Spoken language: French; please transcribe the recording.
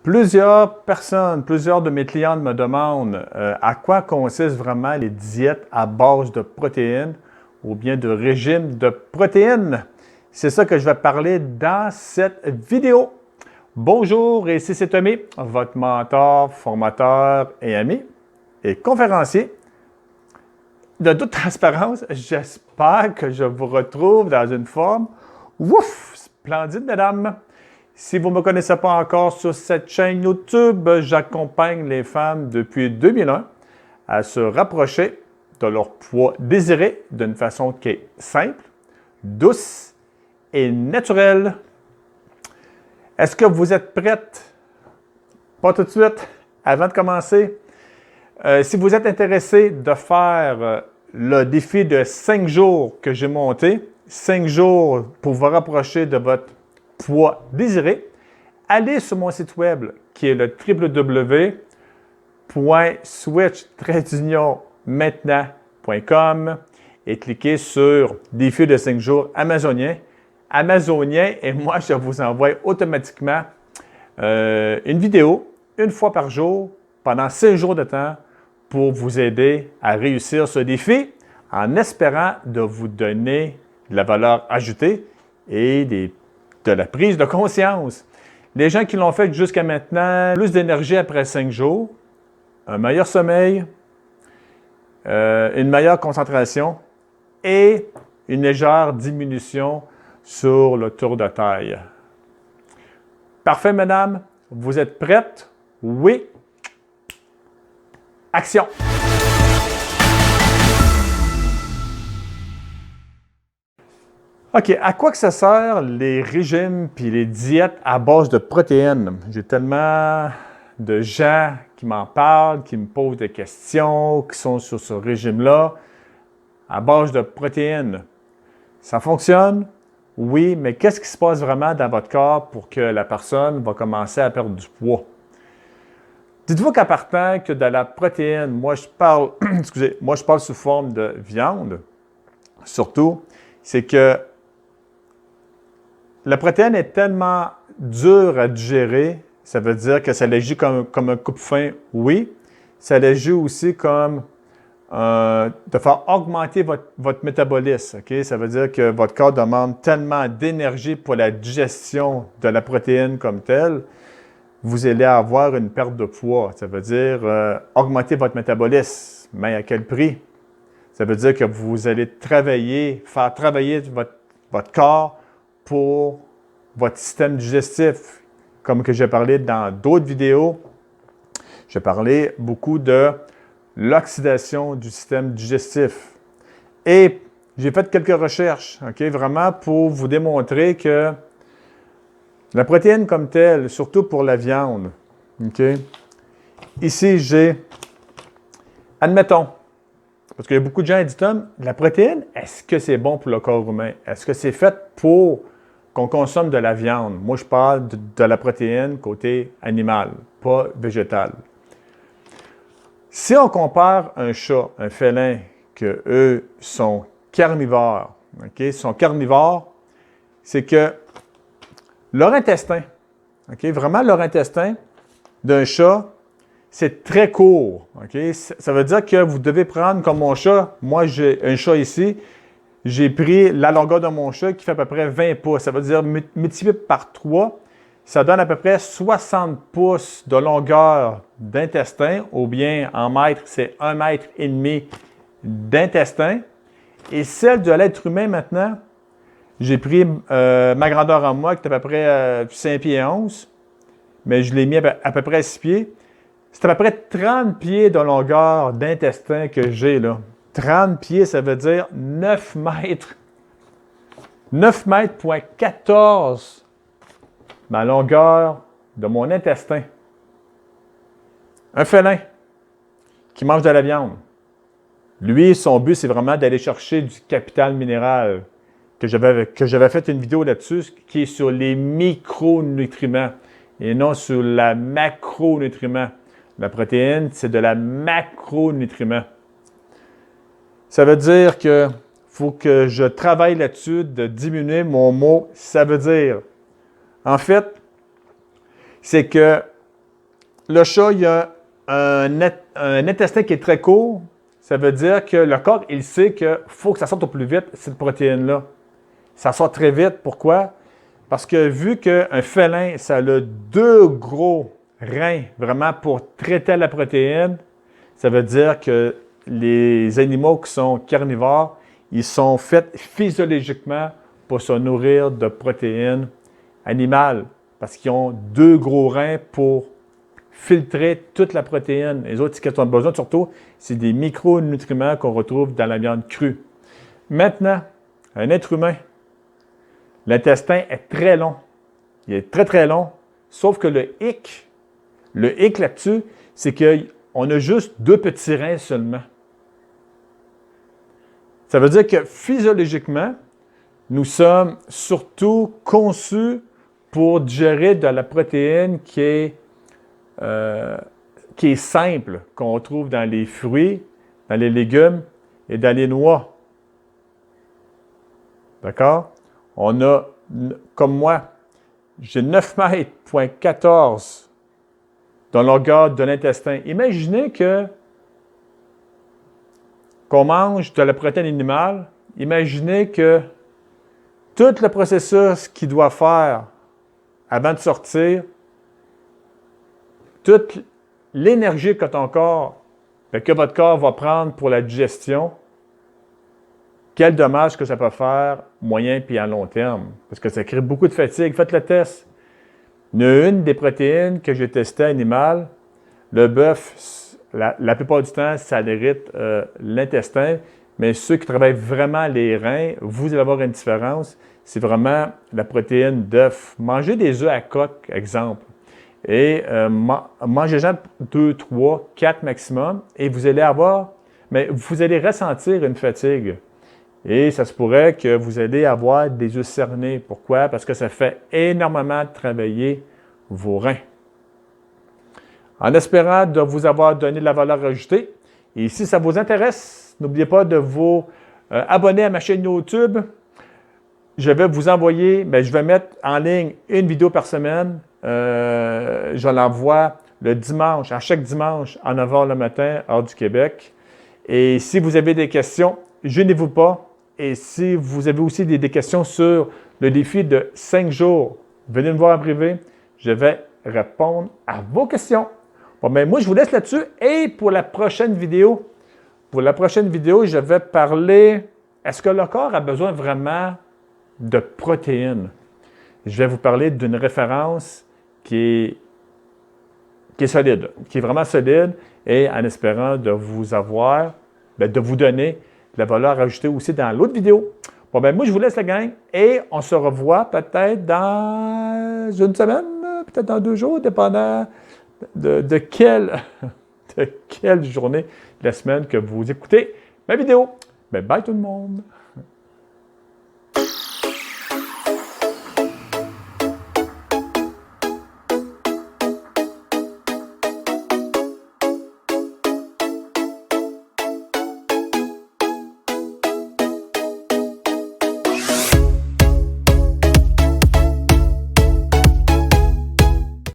Plusieurs personnes, plusieurs de mes clientes me demandent à quoi consistent vraiment les diètes à base de protéines ou bien de régime de protéines. C'est ça que je vais parler dans cette vidéo. Bonjour, ici c'est Tommy, votre mentor, formateur et ami et conférencier. De toute transparence, j'espère que je vous retrouve dans une forme splendide, mesdames. Si vous ne me connaissez pas encore sur cette chaîne YouTube, j'accompagne les femmes depuis 2001 à se rapprocher de leur poids désiré d'une façon qui est simple, douce et naturelle. Est-ce que vous êtes prête? Pas tout de suite, avant de commencer. Si vous êtes intéressé de faire le défi de 5 jours que j'ai monté, 5 jours pour vous rapprocher de votre poids désiré, allez sur mon site web qui est le www.switch-maintenant.com et cliquez sur défi de 5 jours amazonien. Et moi, je vous envoie automatiquement une vidéo une fois par jour pendant 6 jours de temps pour vous aider à réussir ce défi en espérant de vous donner de la valeur ajoutée et de la prise de conscience. Les gens qui l'ont fait jusqu'à maintenant, plus d'énergie après 5 jours, un meilleur sommeil, une meilleure concentration et une légère diminution sur le tour de taille. Parfait, mesdames. Vous êtes prêtes? Oui. Action! OK, à quoi que ça sert les régimes puis les diètes à base de protéines? J'ai tellement de gens qui m'en parlent, qui me posent des questions, qui sont sur ce régime-là à base de protéines. Ça fonctionne? Oui, mais qu'est-ce qui se passe vraiment dans votre corps pour que la personne va commencer à perdre du poids? Dites-vous qu'à partant que de la protéine, moi je parle sous forme de viande, surtout, c'est que la protéine est tellement dure à digérer, ça veut dire que ça agit comme un coupe-faim, oui. Ça agit aussi comme de faire augmenter votre métabolisme. Okay? Ça veut dire que votre corps demande tellement d'énergie pour la digestion de la protéine comme telle, vous allez avoir une perte de poids. Ça veut dire augmenter votre métabolisme. Mais à quel prix? Ça veut dire que vous allez faire travailler votre corps pour votre système digestif. Comme que j'ai parlé dans d'autres vidéos, j'ai parlé beaucoup de l'oxydation du système digestif. Et j'ai fait quelques recherches, vraiment pour vous démontrer que la protéine comme telle, surtout pour la viande, ici j'ai, admettons, parce qu'il y a beaucoup de gens qui disent, Tom, la protéine, est-ce que c'est bon pour le corps humain? Est-ce que c'est fait pour qu'on consomme de la viande? Moi, je parle de la protéine côté animal, pas végétal. Si on compare un chat, un félin, qu'eux sont carnivores, c'est que leur intestin, vraiment leur intestin d'un chat, c'est très court. Ça veut dire que vous devez prendre comme mon chat, moi j'ai un chat ici, j'ai pris la longueur de mon chat qui fait à peu près 20 pouces. Ça veut dire multiplié par 3, ça donne à peu près 60 pouces de longueur d'intestin, ou bien en mètres, c'est 1,5 mètre d'intestin. Et celle de l'être humain maintenant, j'ai pris ma grandeur en moi, qui est à peu près 5 pieds 11, mais je l'ai mis à peu près à 6 pieds. C'est à peu près 30 pieds de longueur d'intestin que j'ai là. 30 pieds, ça veut dire 9 mètres. 9 mètres point 14 ma longueur de mon intestin. Un félin qui mange de la viande. Lui, son but, c'est vraiment d'aller chercher du capital minéral. Que j'avais fait une vidéo là-dessus qui est sur les micronutriments et non sur la macronutriments. La protéine, c'est de la macronutriments. Ça veut dire qu'il faut que je travaille là-dessus de diminuer mon mot « ça veut dire ». En fait, c'est que le chat, il y a un intestin qui est très court. Ça veut dire que le corps, il sait qu'il faut que ça sorte au plus vite, cette protéine-là. Ça sort très vite. Pourquoi? Parce que vu qu'un félin, ça a deux gros reins vraiment pour traiter la protéine, ça veut dire que les animaux qui sont carnivores, ils sont faits physiologiquement pour se nourrir de protéines animales parce qu'ils ont deux gros reins pour filtrer toute la protéine. Les autres, ce qu'ils ont besoin surtout, c'est des micronutriments qu'on retrouve dans la viande crue. Maintenant, un être humain, l'intestin est très long. Il est très, très long. Sauf que le hic là-dessus, c'est qu'on a juste deux petits reins seulement. Ça veut dire que physiologiquement, nous sommes surtout conçus pour digérer de la protéine qui est simple, qu'on trouve dans les fruits, dans les légumes et dans les noix. D'accord? On a, comme moi, j'ai 9 mètres, 14 dans la longueur de l'intestin. Imaginez qu'on mange de la protéine animale. Imaginez que tout le processus qu'il doit faire avant de sortir, toute l'énergie que ton corps, que votre corps va prendre pour la digestion, quel dommage que ça peut faire moyen puis à long terme. Parce que ça crée beaucoup de fatigue. Faites le test. Il y a une des protéines que j'ai testées animales. Le bœuf, la plupart du temps, ça irrite l'intestin. Mais ceux qui travaillent vraiment les reins, vous allez avoir une différence. C'est vraiment la protéine d'œuf. Mangez des œufs à coque, exemple. Et mangez-en 2, 3, 4 maximum. Et vous allez ressentir une fatigue. Et ça se pourrait que vous allez avoir des œufs cernés. Pourquoi? Parce que ça fait énormément travailler vos reins. En espérant de vous avoir donné de la valeur ajoutée, et si ça vous intéresse, n'oubliez pas de vous abonner à ma chaîne YouTube. Je vais vous envoyer, je vais mettre en ligne une vidéo par semaine. Je l'envoie le dimanche, à chaque dimanche, à 9 h le matin, heure du Québec. Et si vous avez des questions, gênez-vous pas. Et si vous avez aussi des questions sur le défi de 5 jours, venez me voir en privé. Je vais répondre à vos questions. Bon, moi, je vous laisse là-dessus. Et pour la prochaine vidéo, je vais parler, est-ce que le corps a besoin vraiment de protéines? Je vais vous parler d'une référence qui est solide, qui est vraiment solide et en espérant de vous avoir, de vous donner de la valeur ajoutée aussi dans l'autre vidéo. Bon, moi, je vous laisse la gang et on se revoit peut-être dans une semaine, peut-être dans 2 jours, dépendant de quelle journée de la semaine que vous écoutez ma vidéo. Bye tout le monde!